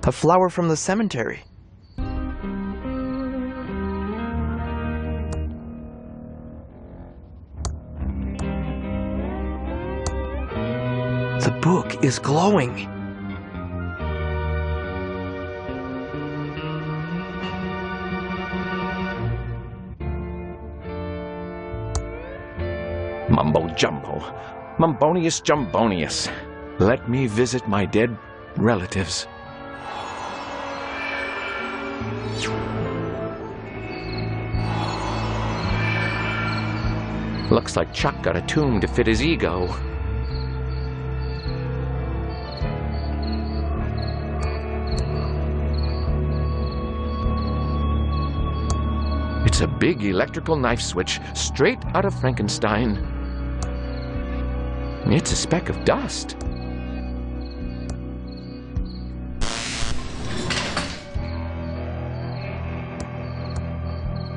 A flower from the cemetery. The book is glowing. Mumbo jumbo. Mumbonius jumbonius. Let me visit my dead relatives. Looks like Chuck got a tomb to fit his ego. It's a big electrical knife switch straight out of Frankenstein. It's a speck of dust.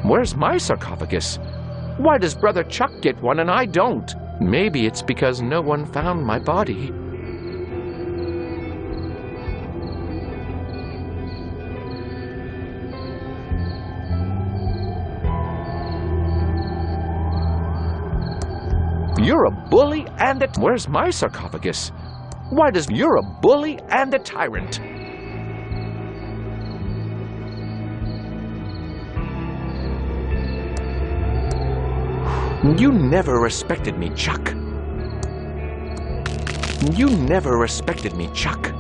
Where's my sarcophagus? Why does Brother Chuck get one and I don't? Maybe it's because no one found my body. You're a bully and a... Where's my sarcophagus? Why does... You're a bully and a tyrant. You never respected me, Chuck. You never respected me, Chuck.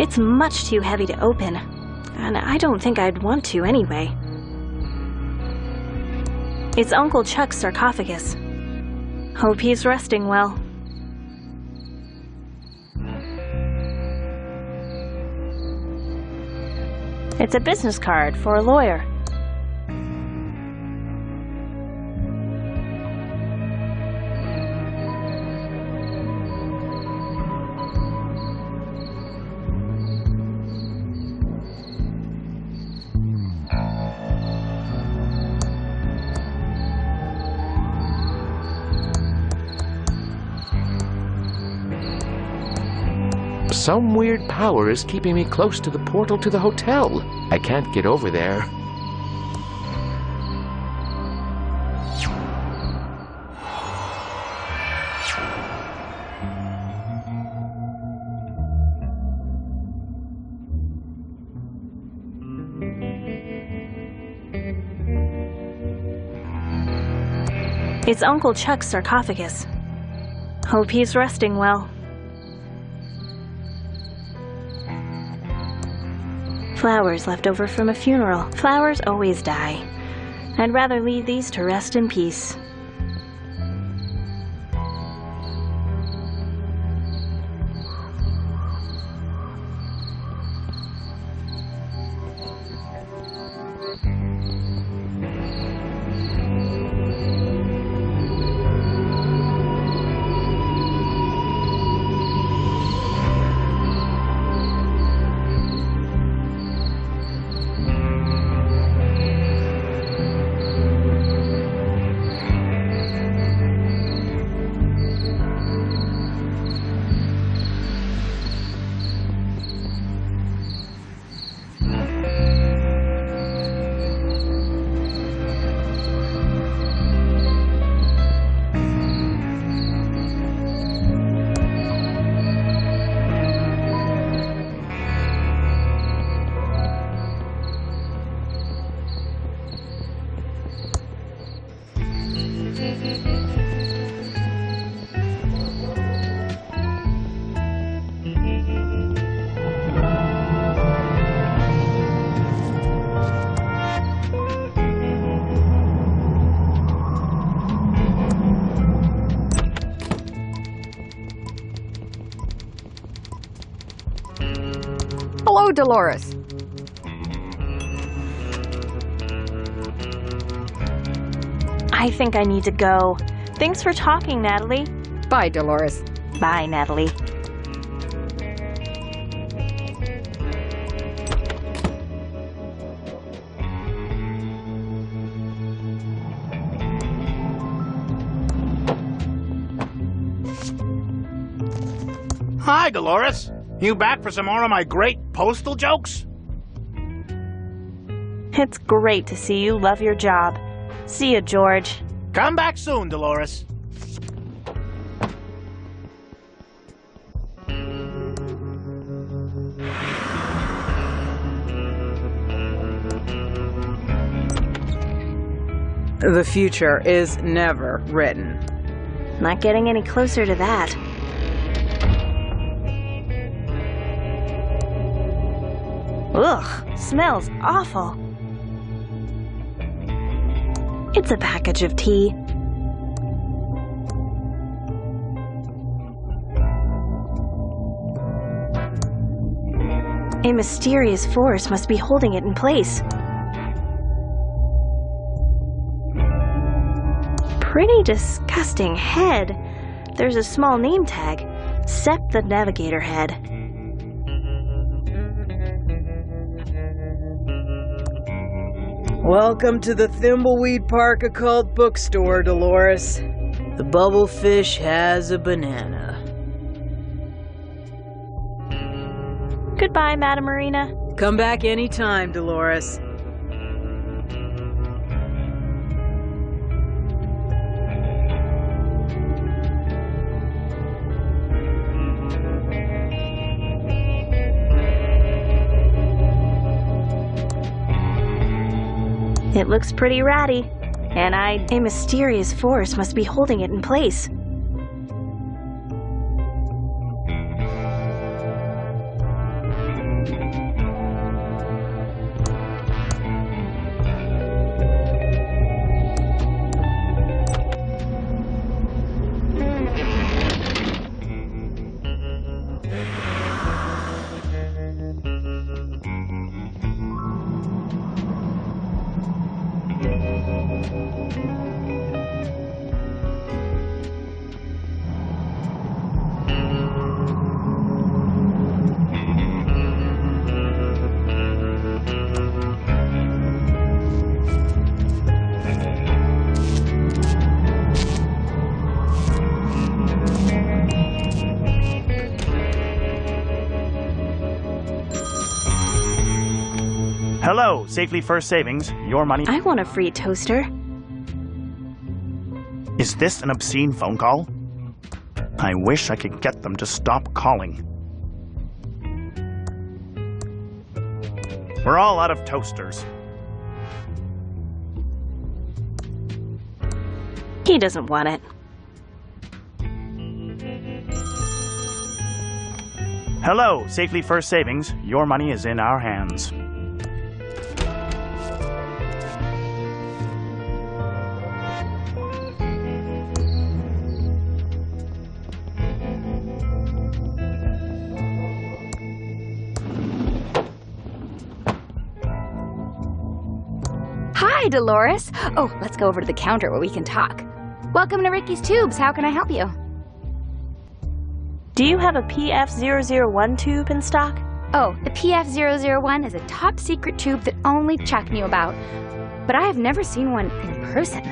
It's much too heavy to open, and I don't think I'd want to anyway. It's Uncle Chuck's sarcophagus. Hope he's resting well. It's a business card for a lawyer. Some weird power is keeping me close to the portal to the hotel. I can't get over there. It's Uncle Chuck's sarcophagus. Hope he's resting well. Flowers left over from a funeral. Flowers always die. I'd rather leave these to rest in peace. Dolores. I think I need to go. Thanks for talking, Natalie. Bye, Dolores. Bye, Natalie. Hi, Dolores. You back for some more of my great postal jokes? It's great to see you love your job. See you, George. Come back soon, Dolores. The future is never written. Not getting any closer to that. Ugh, smells awful. It's a package of tea. A mysterious force must be holding it in place. Pretty disgusting head. There's a small name tag. Sep the Navigator Head. Welcome to the Thimbleweed Park Occult Bookstore, Dolores. The bubblefish has a banana. Goodbye, Madam Marina. Come back anytime, Dolores. It looks pretty ratty, and a mysterious force must be holding it in place. Hello, Safely First Savings. Your money. I want a free toaster. Is this an obscene phone call? I wish I could get them to stop calling. We're all out of toasters. He doesn't want it. Hello, Safely First Savings. Your money is in our hands. Hi, Dolores. Oh, let's go over to the counter where we can talk. Welcome to Ricky's Tubes. How can I help you? Do you have a PF001 tube in stock? Oh, the PF001 is a top secret tube that only Chuck knew about. But I have never seen one in person.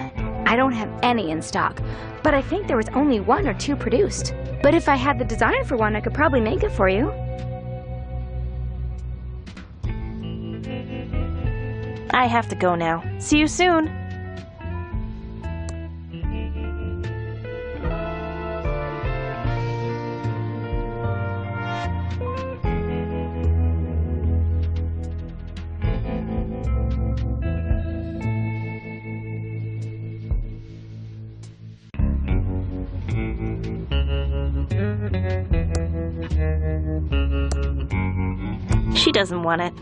I don't have any in stock, but I think there was only 1 or 2 produced. But if I had the design for one, I could probably make it for you. I have to go now. See you soon. She doesn't want it.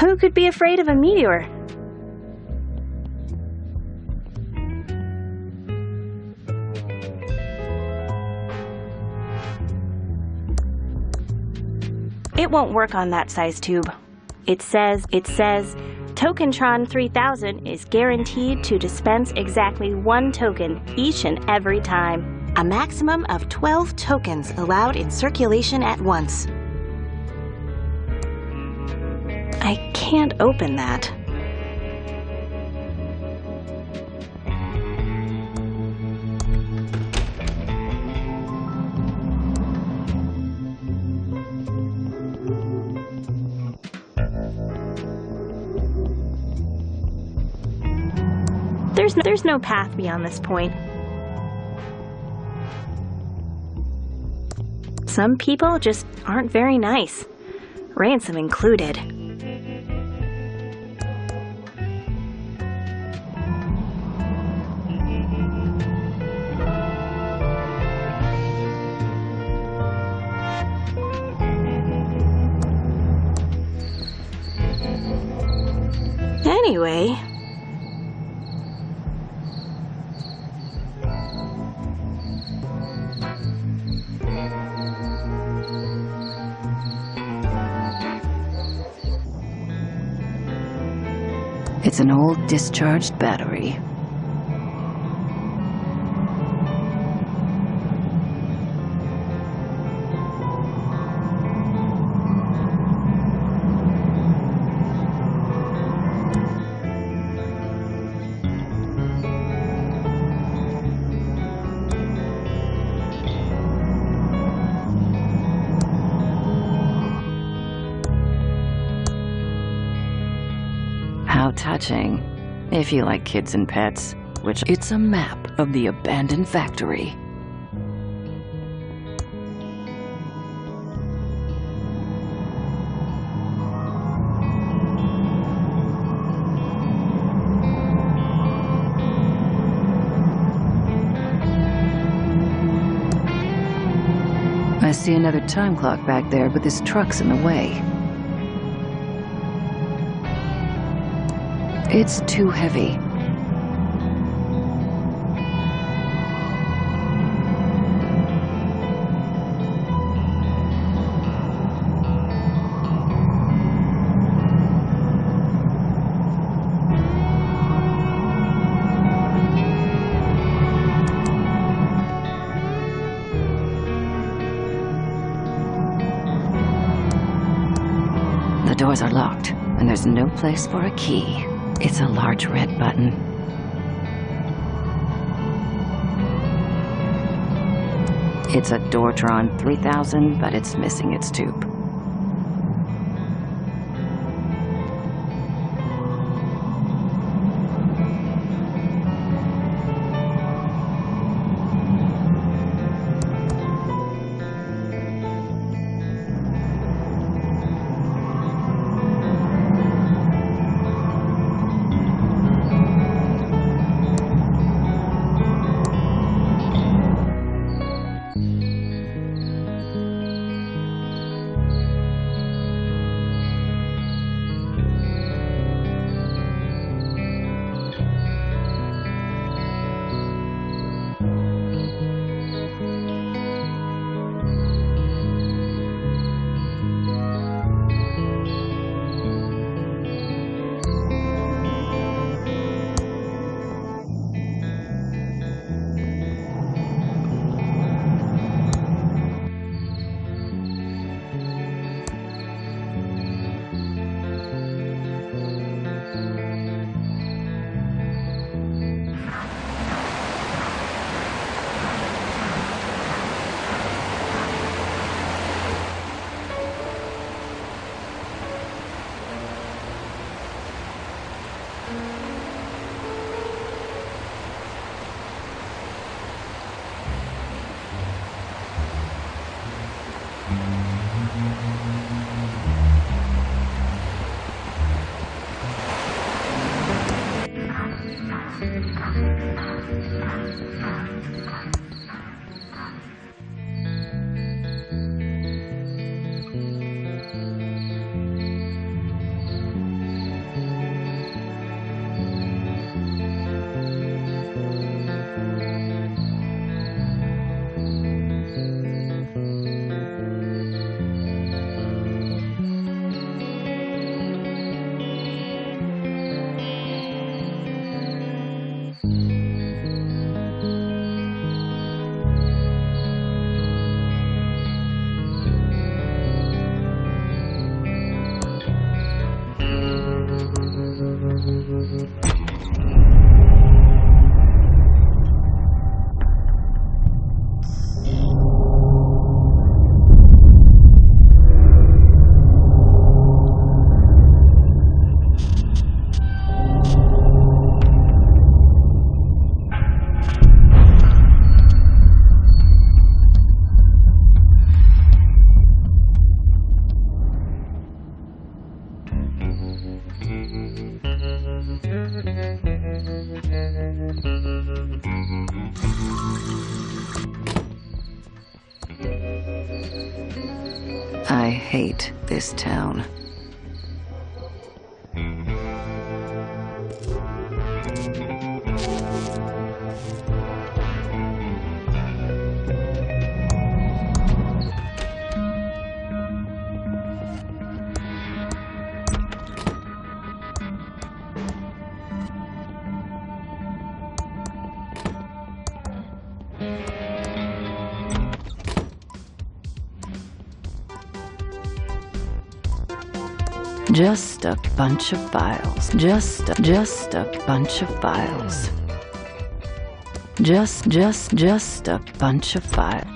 Who could be afraid of a meteor? It won't work on that size tube. It says, Tokentron 3000 is guaranteed to dispense exactly 1 token each and every time. A maximum of 12 tokens allowed in circulation at once. I can't open that. There's no path beyond this point. Some people just aren't very nice, ransom included. Anyway, it's an old discharged battery. How touching, if you like kids and pets, which it's a map of the abandoned factory. I see another time clock back there, but this truck's in the way. It's too heavy. The doors are locked, and there's no place for a key. It's a large red button. It's a Doortron 3000, but it's missing its tube. I hate this town. Just a bunch of files. Just a bunch of files. Just a bunch of files.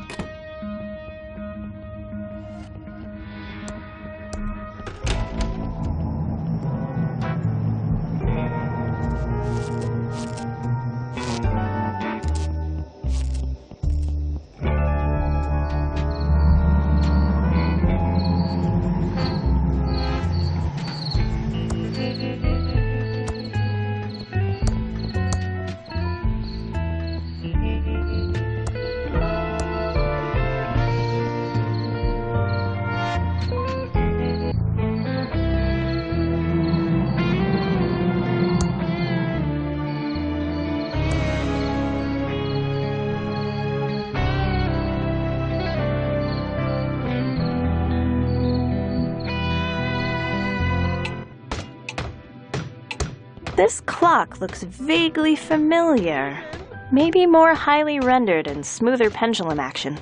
This clock looks vaguely familiar. Maybe more highly rendered and smoother pendulum action.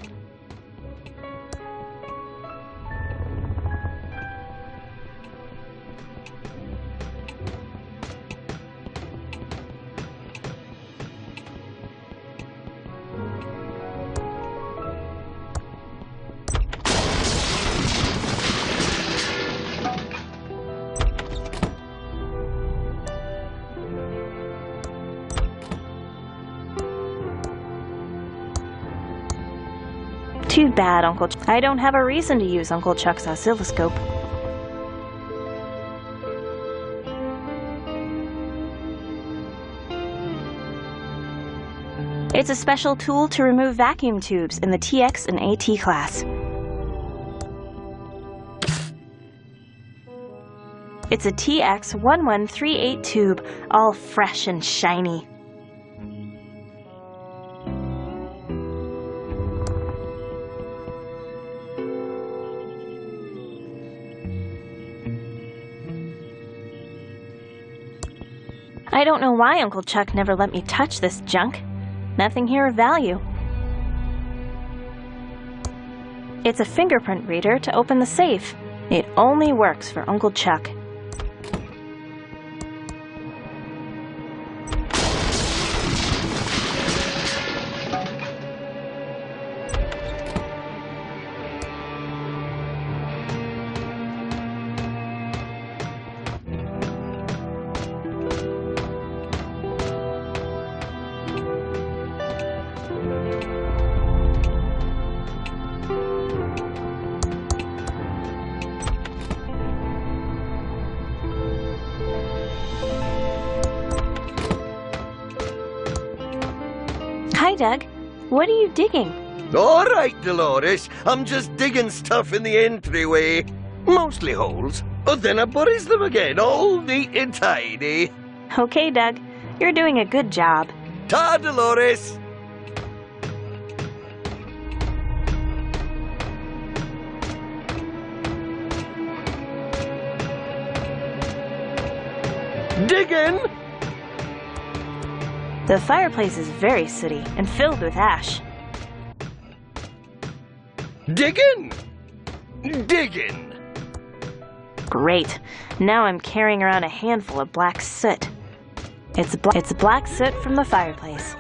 Too bad, Uncle Chuck. I don't have a reason to use Uncle Chuck's oscilloscope. It's a special tool to remove vacuum tubes in the TX and AT class. It's a TX1138 tube, all fresh and shiny. I don't know why Uncle Chuck never let me touch this junk. Nothing here of value. It's a fingerprint reader to open the safe. It only works for Uncle Chuck. Hi, Doug. What are you digging? All right, Dolores. I'm just digging stuff in the entryway. Mostly holes. But then I buries them again, all neat and tidy. Okay, Doug. You're doing a good job. Ta, Dolores. Digging! The fireplace is very sooty and filled with ash. Digging! Digging! Great. Now I'm carrying around a handful of black soot. It's black soot from the fireplace.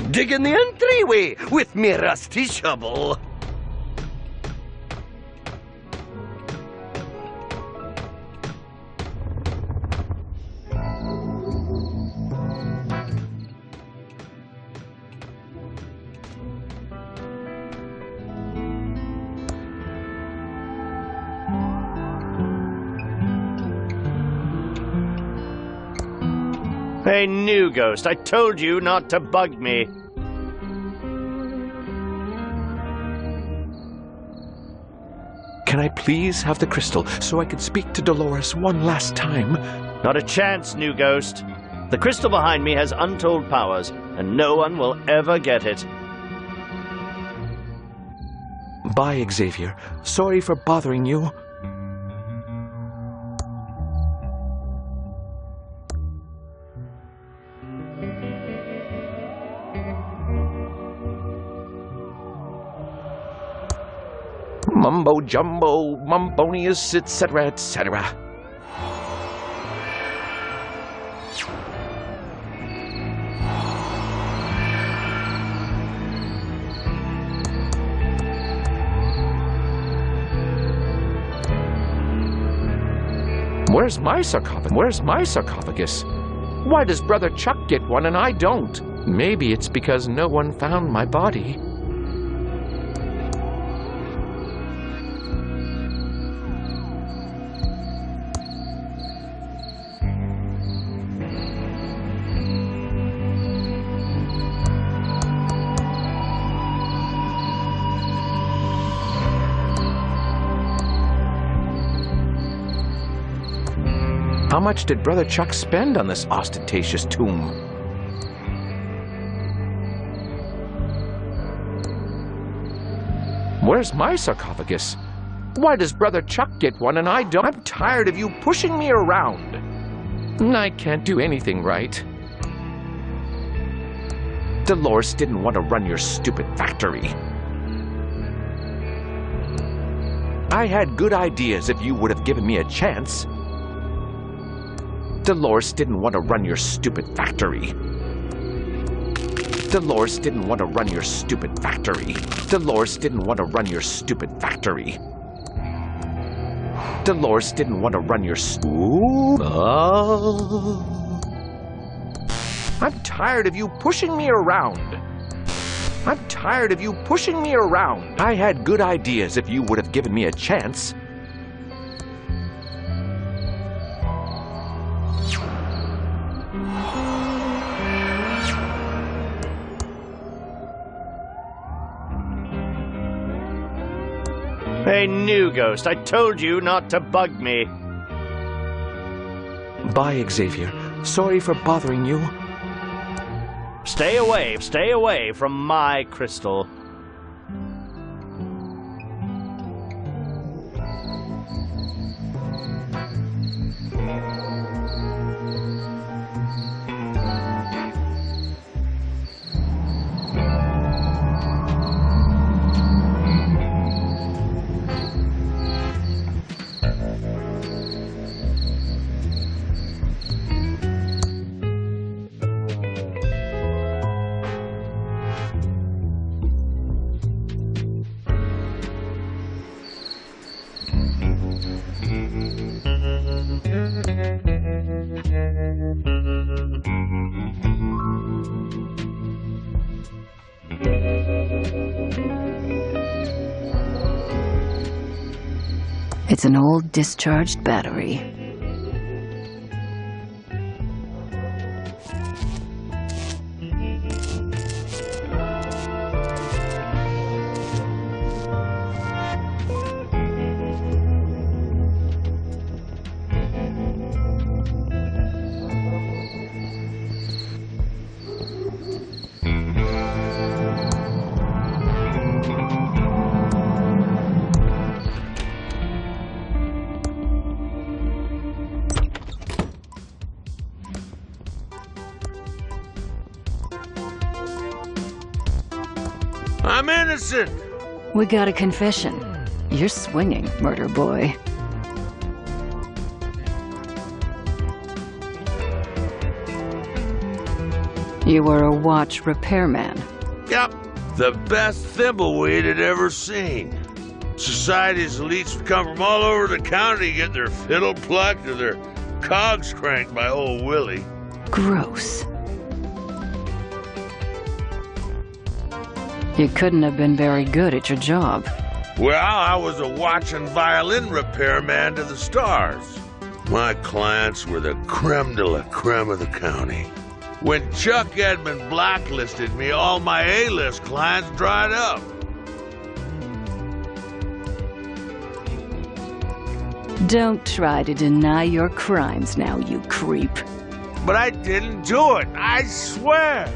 Digging the entryway with me rusty shovel. Hey, new ghost, I told you not to bug me. Can I please have the crystal so I can speak to Dolores one last time? Not a chance, new ghost. The crystal behind me has untold powers, and no one will ever get it. Bye, Xavier. Sorry for bothering you. Mumbo jumbo, mumbonius, etc., etc. Where's my sarcophagus? Where's my sarcophagus? Why does Brother Chuck get one and I don't? Maybe it's because no one found my body. How much did Brother Chuck spend on this ostentatious tomb? Where's my sarcophagus? Why does Brother Chuck get one and I don't? I'm tired of you pushing me around. I can't do anything right. Dolores didn't want to run your stupid factory. I had good ideas if you would have given me a chance. Dolores didn't want to run your stupid factory. Dolores didn't want to run your stupid factory. Dolores didn't want to run your stupid factory. Dolores didn't want to run your I'm tired of you pushing me around. I'm tired of you pushing me around. I had good ideas if you would have given me a chance. Hey, new ghost, I told you not to bug me. Bye, Xavier. Sorry for bothering you. Stay away from my crystal. It's an old discharged battery. I'm innocent! We got a confession. You're swinging, murder boy. You were a watch repairman. Yep, the best Thimbleweed had ever seen. Society's elites would come from all over the county to get their fiddle plucked or their cogs cranked by old Willie. Gross. You couldn't have been very good at your job. Well, I was a watch and violin repairman to the stars. My clients were the creme de la creme of the county. When Chuck Edmund blacklisted me, all my A-list clients dried up. Don't try to deny your crimes now, you creep. But I didn't do it, I swear.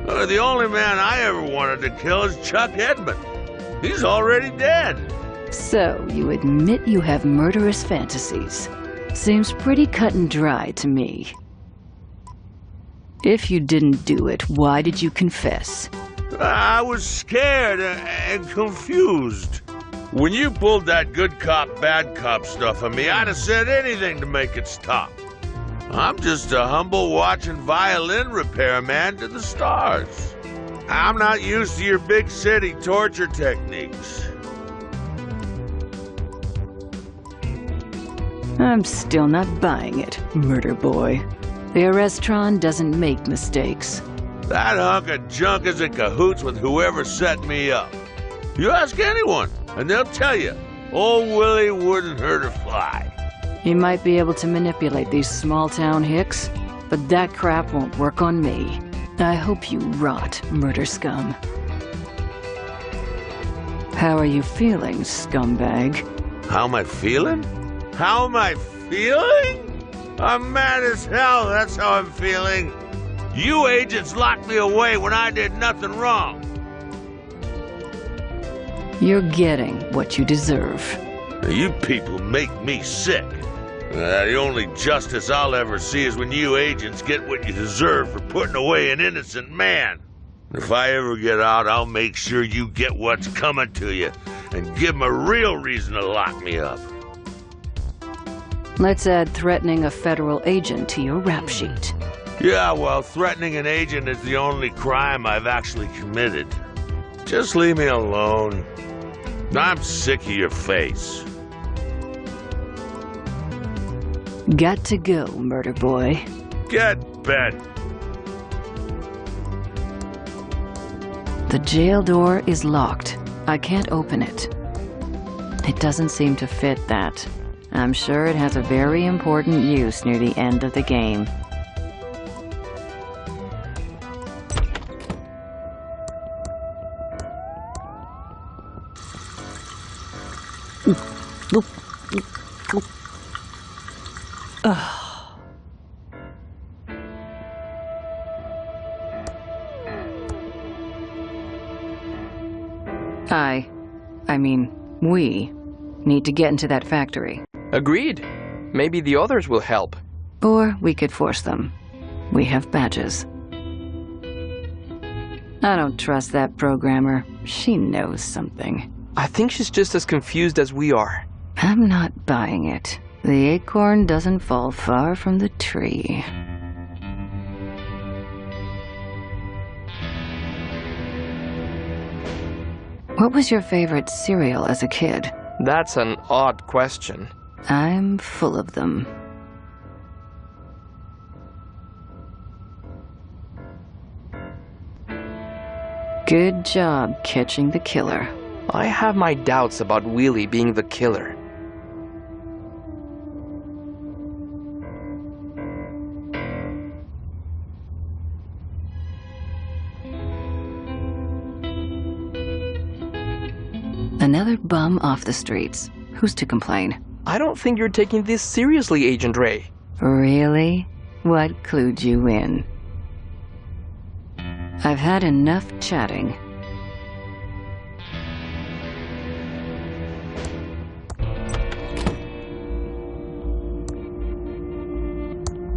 The only man I ever wanted to kill is Chuck Edmund. He's already dead. So, you admit you have murderous fantasies. Seems pretty cut and dry to me. If you didn't do it, why did you confess? I was scared and confused. When you pulled that good cop, bad cop stuff on me, I'd have said anything to make it stop. I'm just a humble watching violin repairman to the stars. I'm not used to your big city torture techniques. I'm still not buying it, murder boy. The Arrestron doesn't make mistakes. That hunk of junk is in cahoots with whoever set me up. You ask anyone, and they'll tell you, old Willie wouldn't hurt a fly. You might be able to manipulate these small-town hicks, but that crap won't work on me. I hope you rot, murder scum. How are you feeling, scumbag? How am I feeling? How am I feeling? I'm mad as hell, that's how I'm feeling. You agents locked me away when I did nothing wrong. You're getting what you deserve. You people make me sick. The only justice I'll ever see is when you agents get what you deserve for putting away an innocent man. If I ever get out, I'll make sure you get what's coming to you and give them a real reason to lock me up. Let's add threatening a federal agent to your rap sheet. Yeah, well, threatening an agent is the only crime I've actually committed. Just leave me alone. I'm sick of your face. Got to go, murder boy. Get bent. The jail door is locked. I can't open it. It doesn't seem to fit that. I'm sure it has a very important use near the end of the game. We need to get into that factory. Agreed. Maybe the others will help. Or we could force them. We have badges. I don't trust that programmer. She knows something. I think she's just as confused as we are. I'm not buying it. The acorn doesn't fall far from the tree. What was your favorite cereal as a kid? That's an odd question. I'm full of them. Good job catching the killer. I have my doubts about Wheelie being the killer. Another bum off the streets. Who's to complain? I don't think you're taking this seriously, Agent Ray. Really? What clued you in? I've had enough chatting.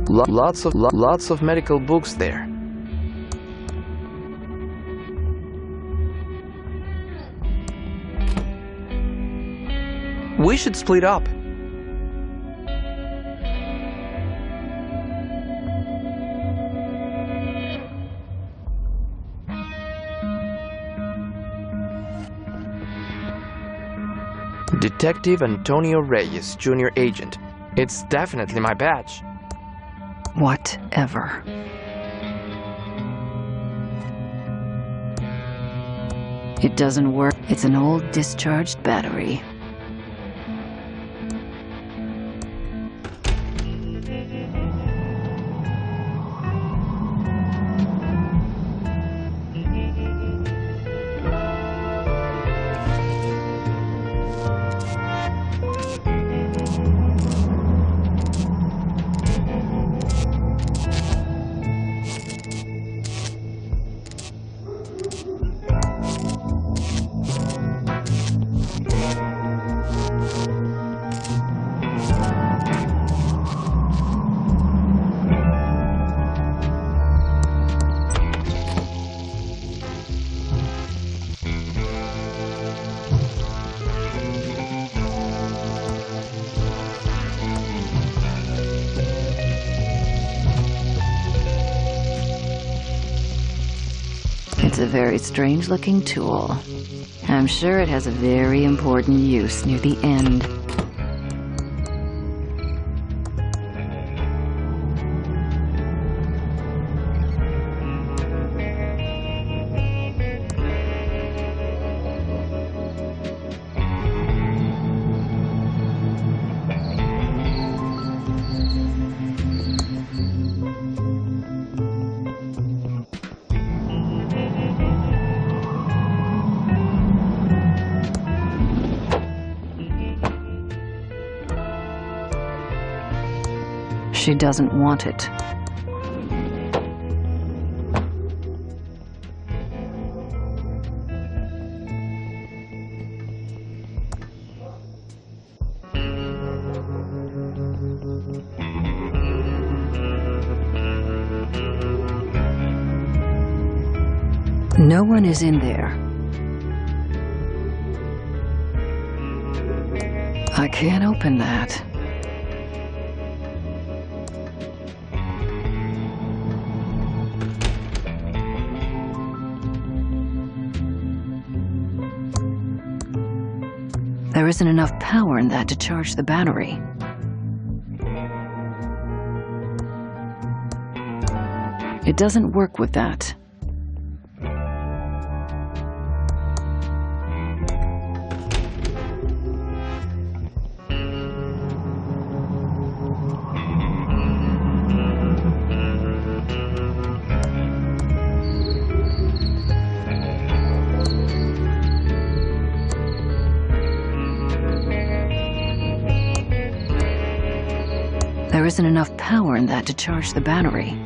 Lots of medical books there. We should split up. Detective Antonio Reyes, Junior Agent. It's definitely my badge. Whatever. It doesn't work. It's an old discharged battery. a very strange-looking tool. I'm sure it has a very important use near the end. She doesn't want it. No one is in there. I can't open that. There isn't enough power in that to charge the battery. It doesn't work with that. There isn't enough power in that to charge the battery.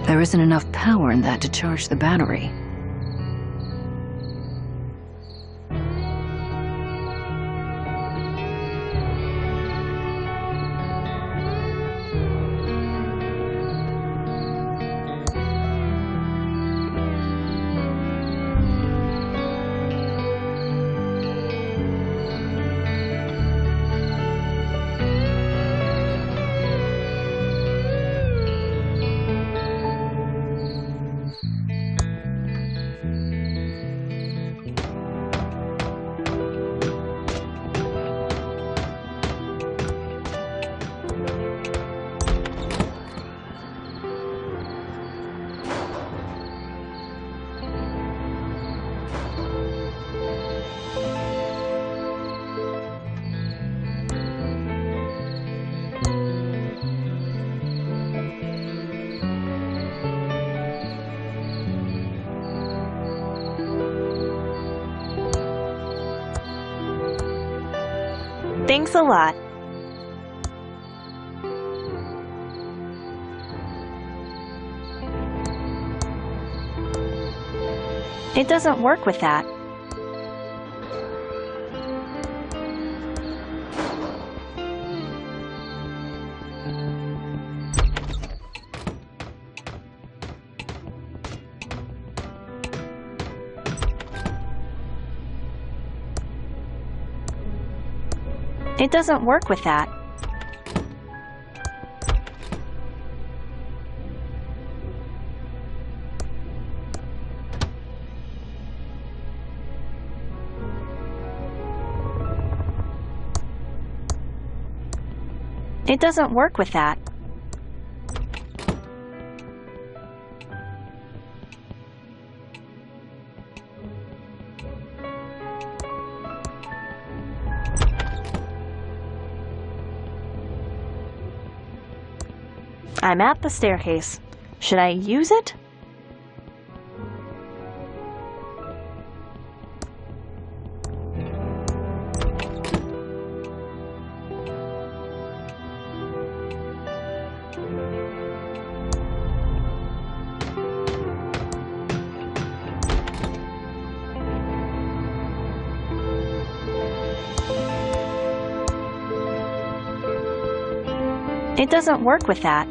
There isn't enough power in that to charge the battery. Thanks a lot. It doesn't work with that. It doesn't work with that. It doesn't work with that. I'm at the staircase. Should I use it? It doesn't work with that.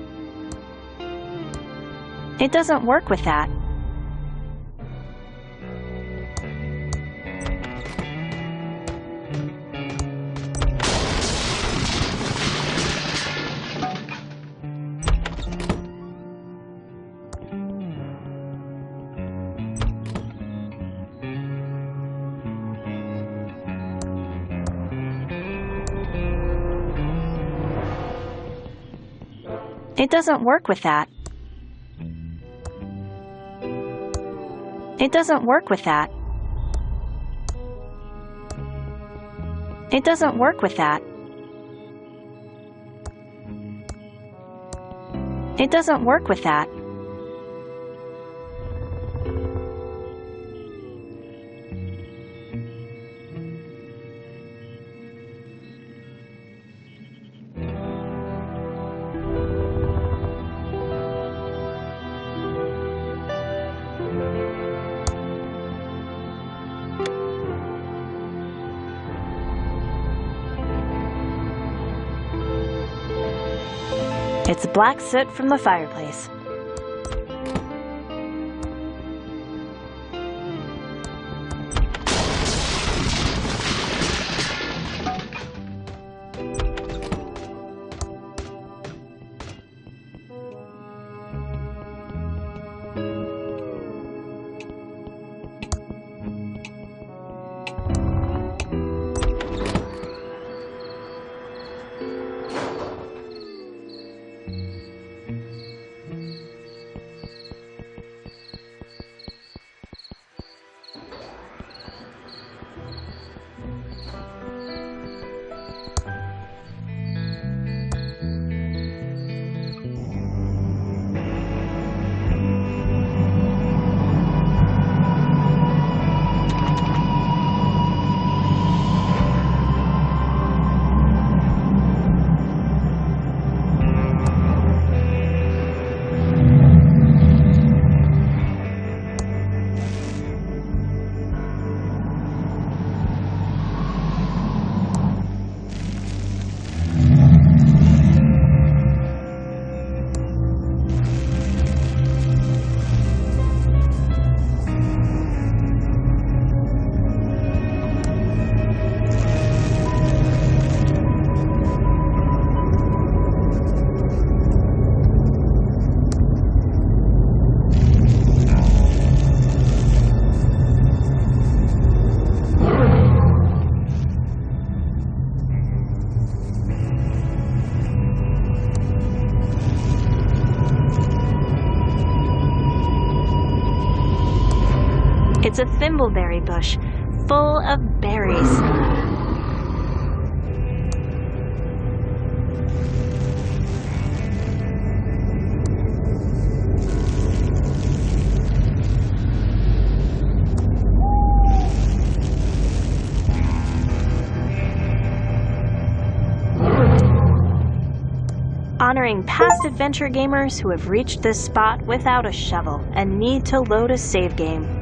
It doesn't work with that. It doesn't work with that. It doesn't work with that. It doesn't work with that. It doesn't work with that. It's black soot from the fireplace. It's a thimbleberry bush, full of berries. Honoring past adventure gamers who have reached this spot without a shovel and need to load a save game.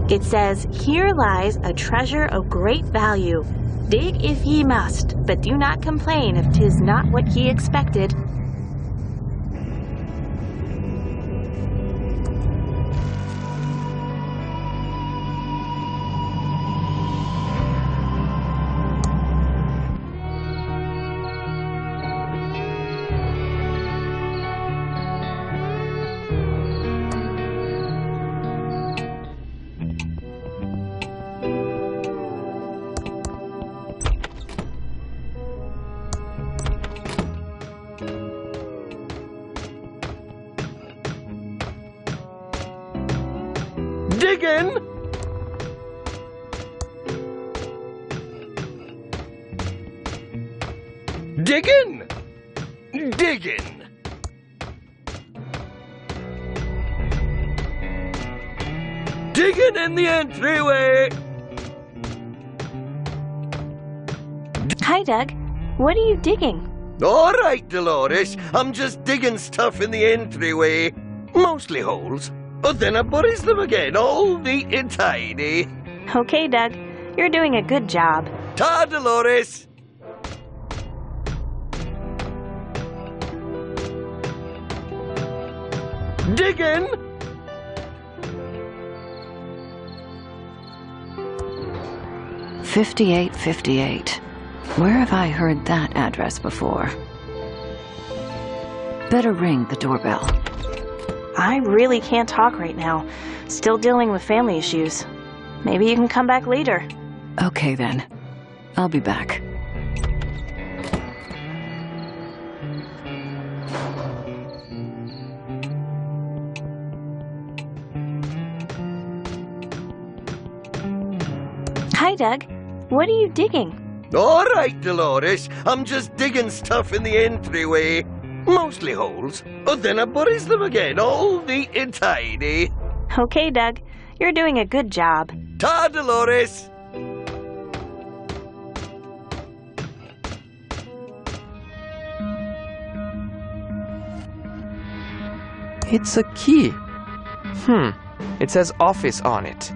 It says, "Here lies a treasure of great value. Dig if ye must, but do not complain if 'tis not what ye expected." Diggin'! Diggin'! Diggin'! Diggin' in the entryway! Hi, Doug. What are you digging? All right, Dolores. I'm just digging stuff in the entryway. Mostly holes. But then I buries them again, all neat and tidy. Okay, Doug. You're doing a good job. Ta, Dolores! Diggin'! "5858. Where have I heard that address before? Better ring the doorbell. I really can't talk right now. Still dealing with family issues. Maybe you can come back later. Okay then. I'll be back. Hi, Doug. What are you digging? All right, Dolores. I'm just digging stuff in the entryway. Mostly holes, but then I buries them again, all neat and tidy. Okay, Doug. You're doing a good job. Ta, Dolores! It's a key. It says office on it.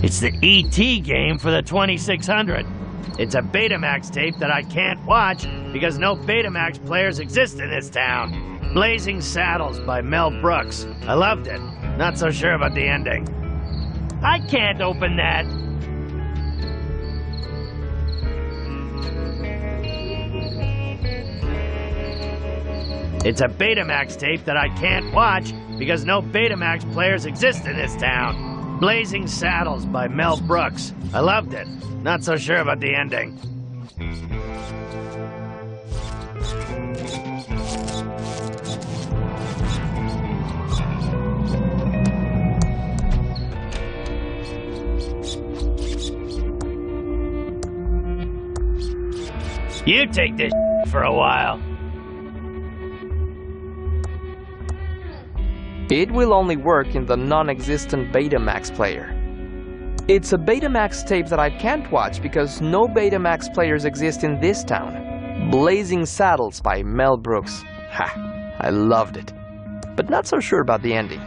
It's the E.T. game for the 2600. It's a Betamax tape that I can't watch because no Betamax players exist in this town. Blazing Saddles by Mel Brooks. I loved it. Not so sure about the ending. I can't open that. It's a Betamax tape that I can't watch because no Betamax players exist in this town. Blazing Saddles by Mel Brooks. I loved it. Not so sure about the ending. You take this for a while. It will only work in the non-existent Betamax player. It's a Betamax tape that I can't watch because no Betamax players exist in this town. Blazing Saddles by Mel Brooks. Ha! I loved it. But not so sure about the ending.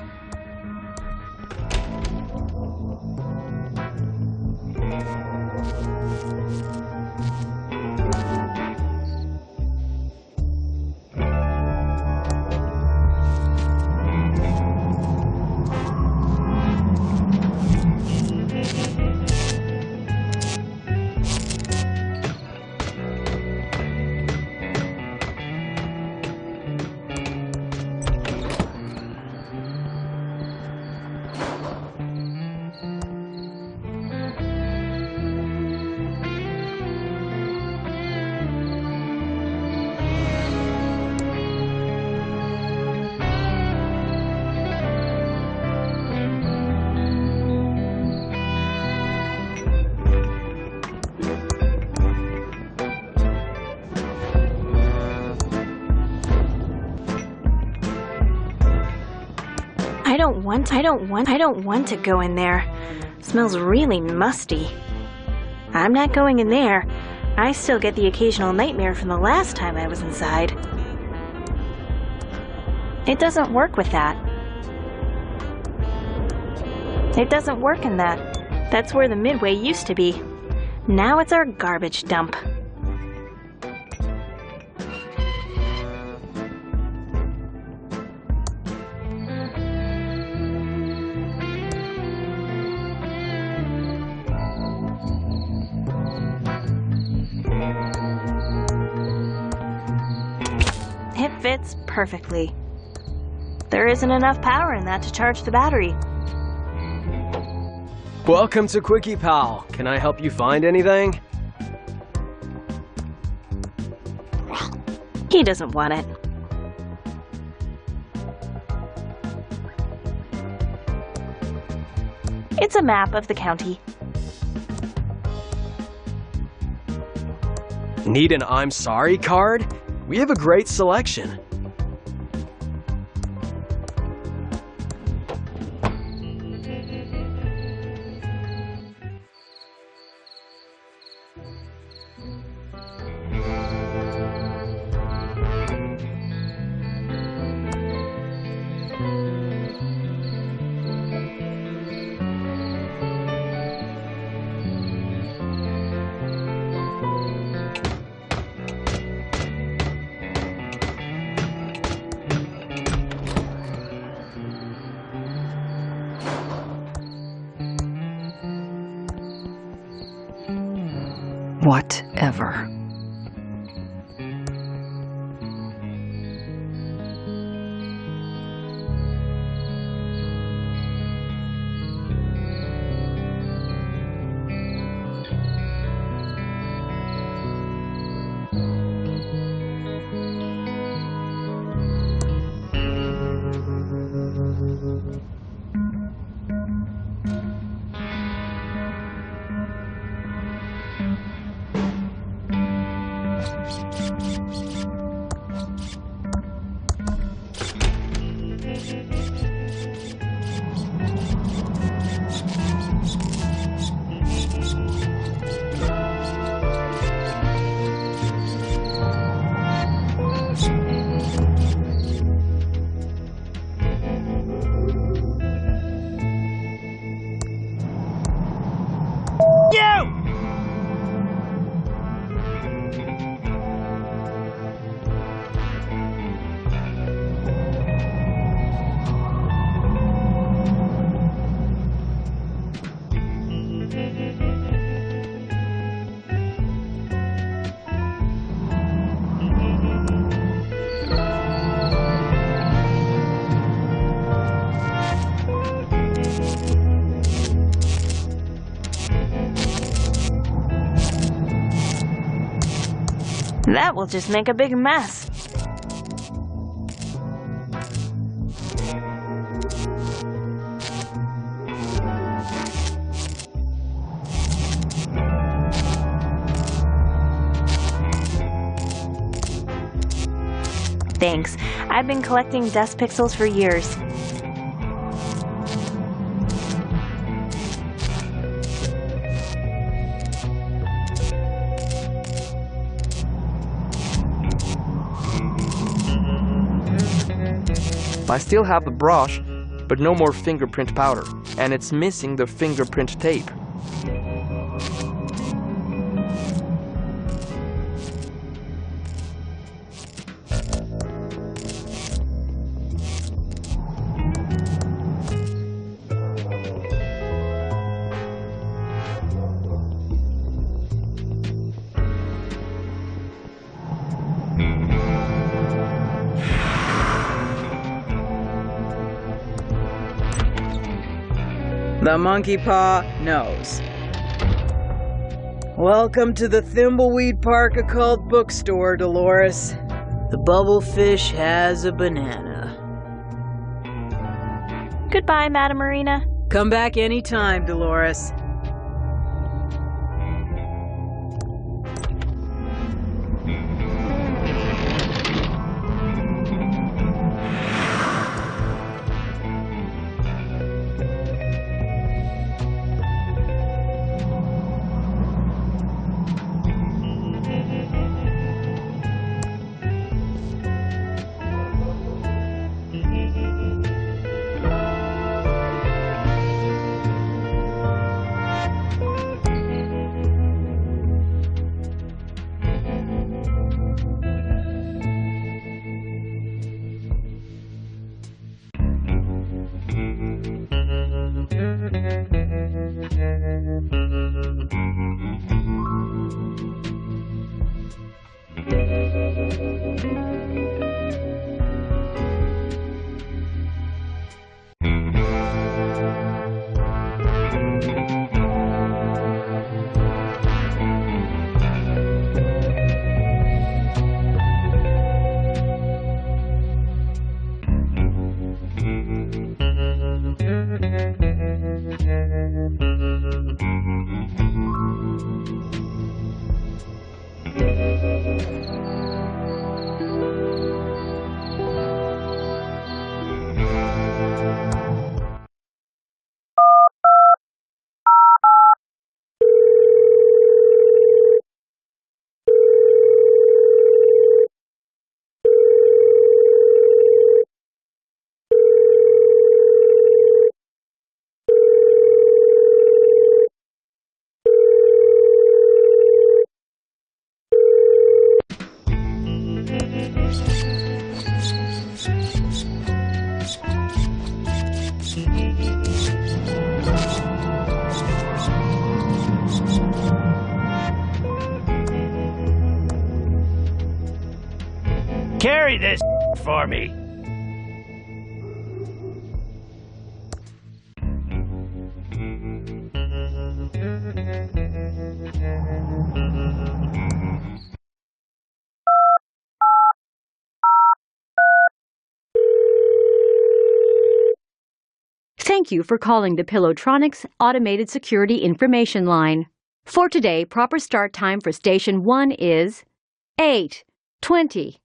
I don't want to go in there. Smells really musty. I'm not going in there. I still get the occasional nightmare from the last time I was inside. It doesn't work with that. It doesn't work in that. That's where the Midway used to be. Now it's our garbage dump. It fits perfectly. There isn't enough power in that to charge the battery. Welcome to Quickie Pal. Can I help you find anything? He doesn't want it. It's a map of the county. Need an I'm sorry card? We have a great selection. Whatever. That will just make a big mess. Thanks. I've been collecting dust pixels for years. I still have the brush, but no more fingerprint powder, and it's missing the fingerprint tape. The monkey paw knows. Welcome to the Thimbleweed Park Occult Bookstore, Dolores. The bubblefish has a banana. Goodbye, Madam Marina. Come back anytime, Dolores. carry this for me. Thank you for calling the Pillowtronics Automated Security Information Line. For today, proper start time for Station 1 is 8:20.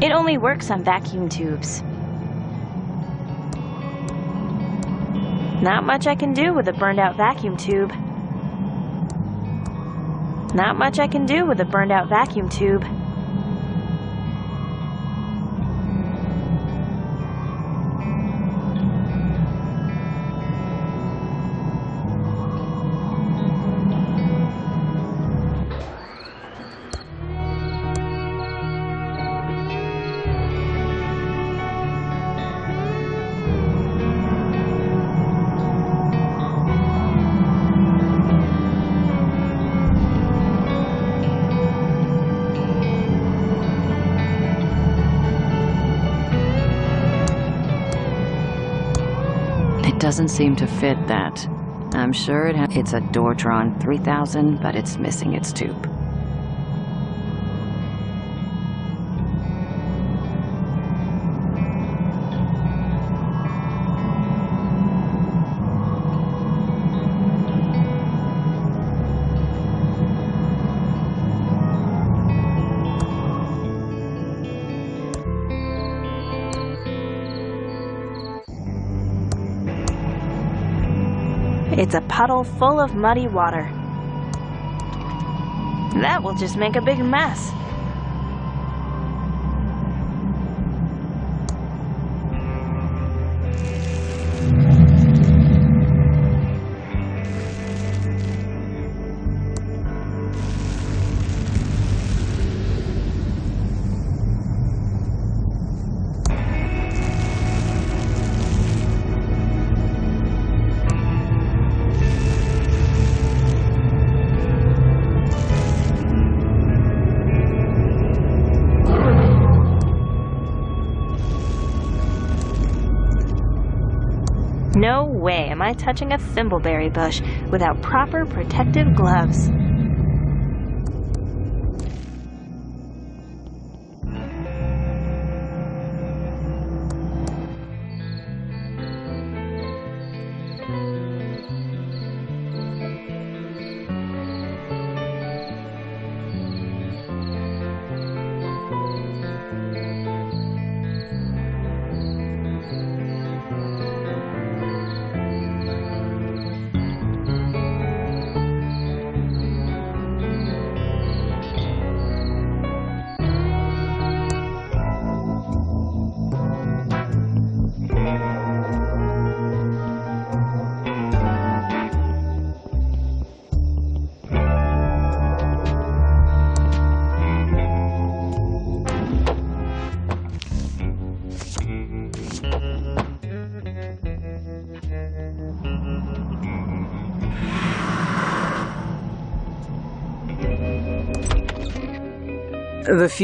It only works on vacuum tubes. Not much I can do with a burned-out vacuum tube. Not much I can do with a burned-out vacuum tube. Doesn't seem to fit that. I'm sure it's a Dortron 3000, but it's missing its tube. It's a puddle full of muddy water. That will just make a big mess. No way am I touching a thimbleberry bush without proper protective gloves.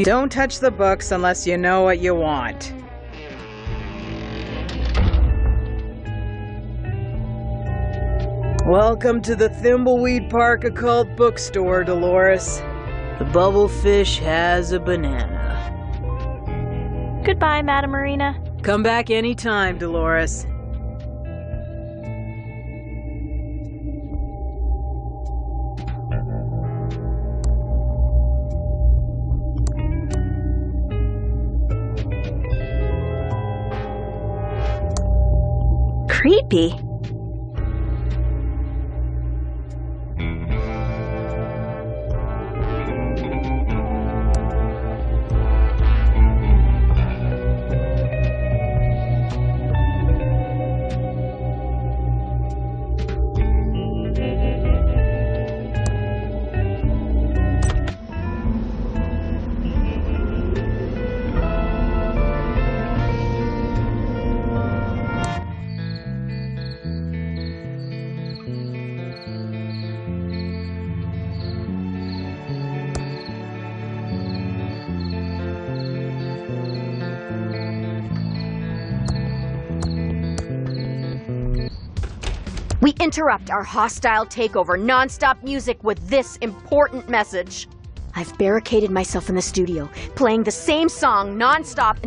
Don't touch the books unless you know what you want. Welcome to the Thimbleweed Park Occult Bookstore, Dolores. The bubblefish has a banana. Goodbye, Madam Marina. Come back anytime, Dolores. creepy. We interrupt our hostile takeover non-stop music with this important message. I've barricaded myself in the studio, playing the same song non-stop.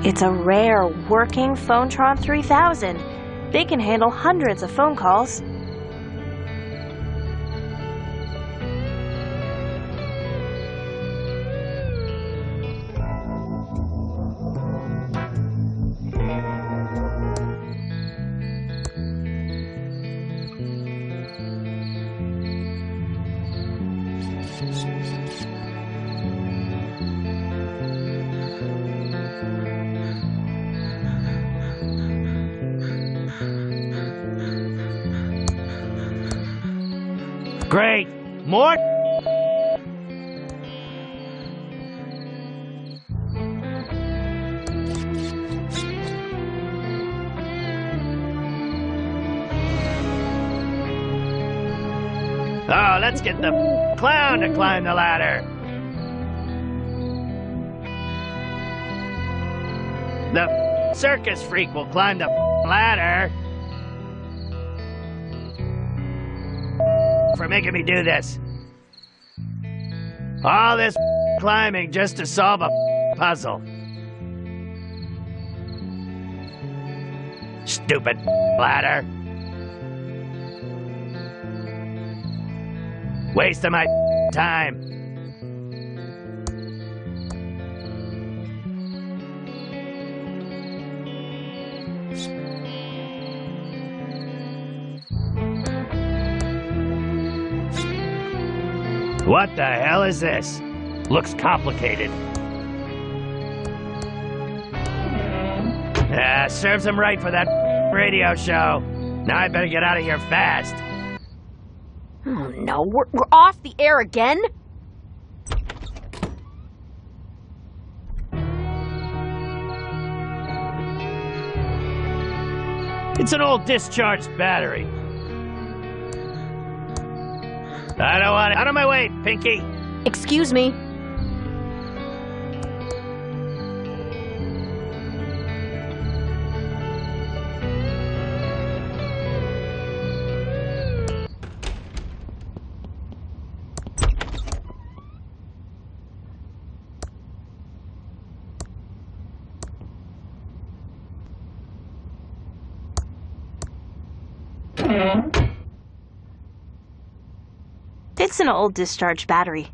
It's a rare working Phonetron 3000. They can handle hundreds of phone calls. Great! More? Oh, let's get the clown to climb the ladder. The circus freak will climb the ladder. For making me do this. All this climbing just to solve a puzzle. Stupid ladder. Waste of my time. What the hell is this? Looks complicated. Serves him right for that radio show. Now I better get out of here fast. Oh no, we're off the air again? It's an old discharged battery. I don't want it. Out of my way, Pinky. Excuse me. It's an old discharged battery.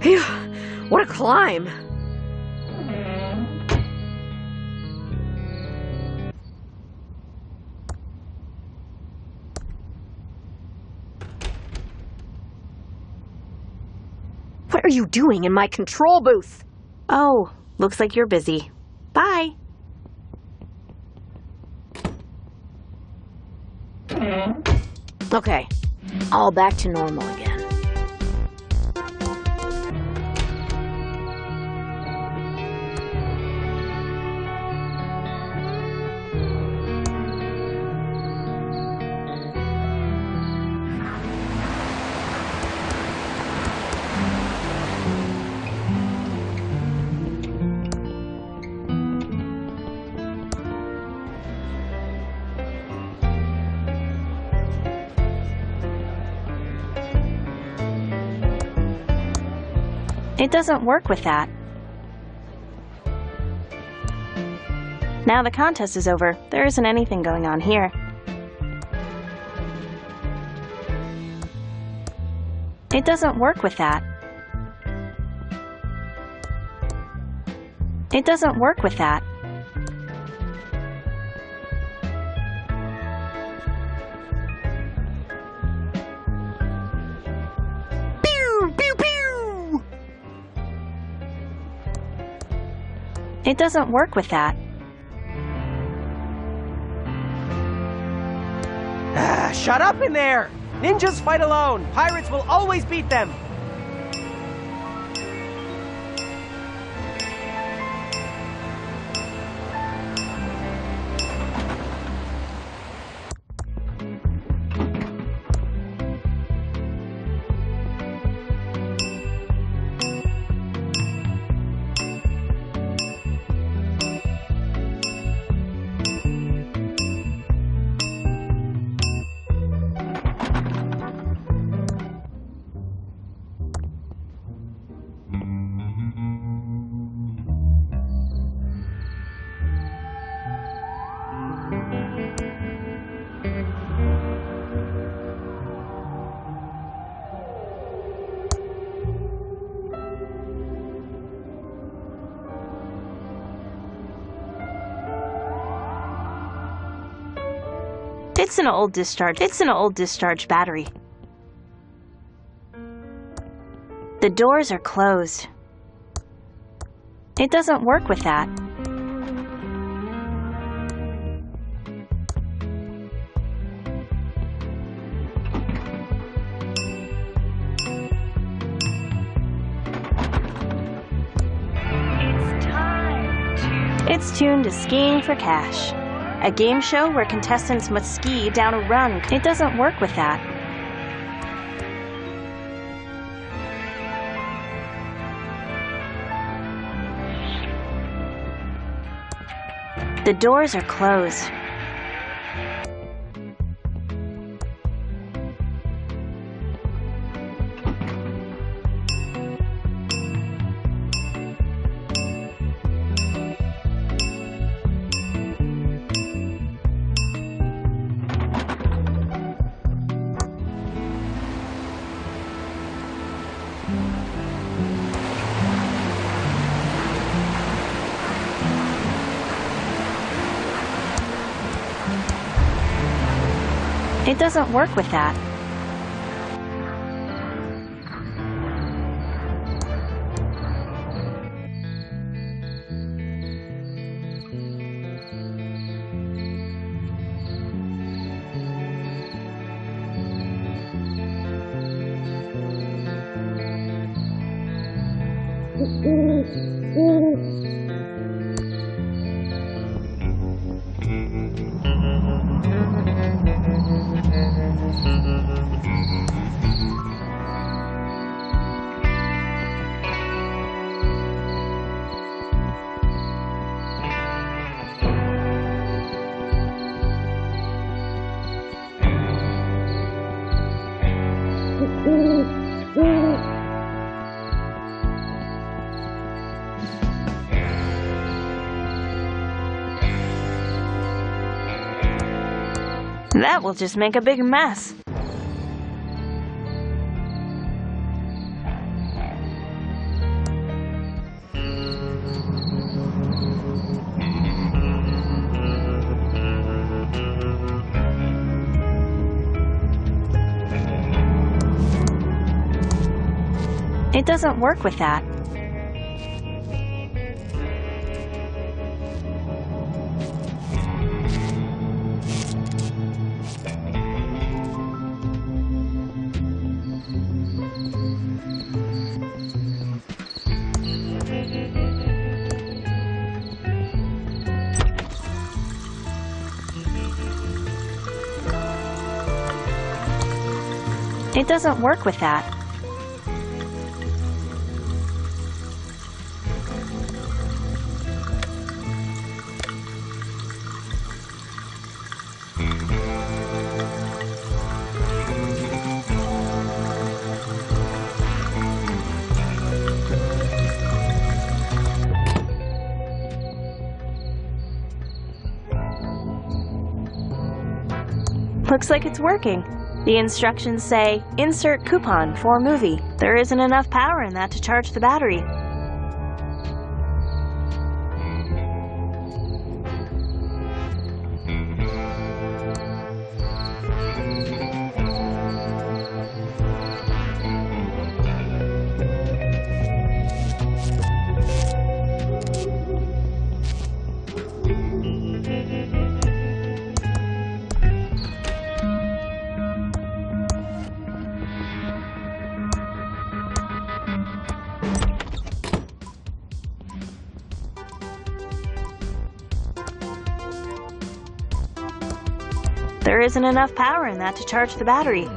Phew, what a climb. What are you doing in my control booth? Oh, looks like you're busy. Bye. Okay, all back to normal again. It doesn't work with that. Now the contest is over. There isn't anything going on here. It doesn't work with that. It doesn't work with that. Pew, pew, pew! It doesn't work with that. Shut up in there! Ninjas fight alone. Pirates will always beat them. It's an old discharge. It's an old discharge battery. The doors are closed. It doesn't work with that. It's tuned to Skiing for Cash, a game show where contestants must ski down a run. It doesn't work with that. The doors are closed. It doesn't work with that. That will just make a big mess. It doesn't work with that. It doesn't work with that. Looks like it's working. The instructions say, insert coupon for movie. There isn't enough power in that to charge the battery. There isn't enough power in that to charge the battery.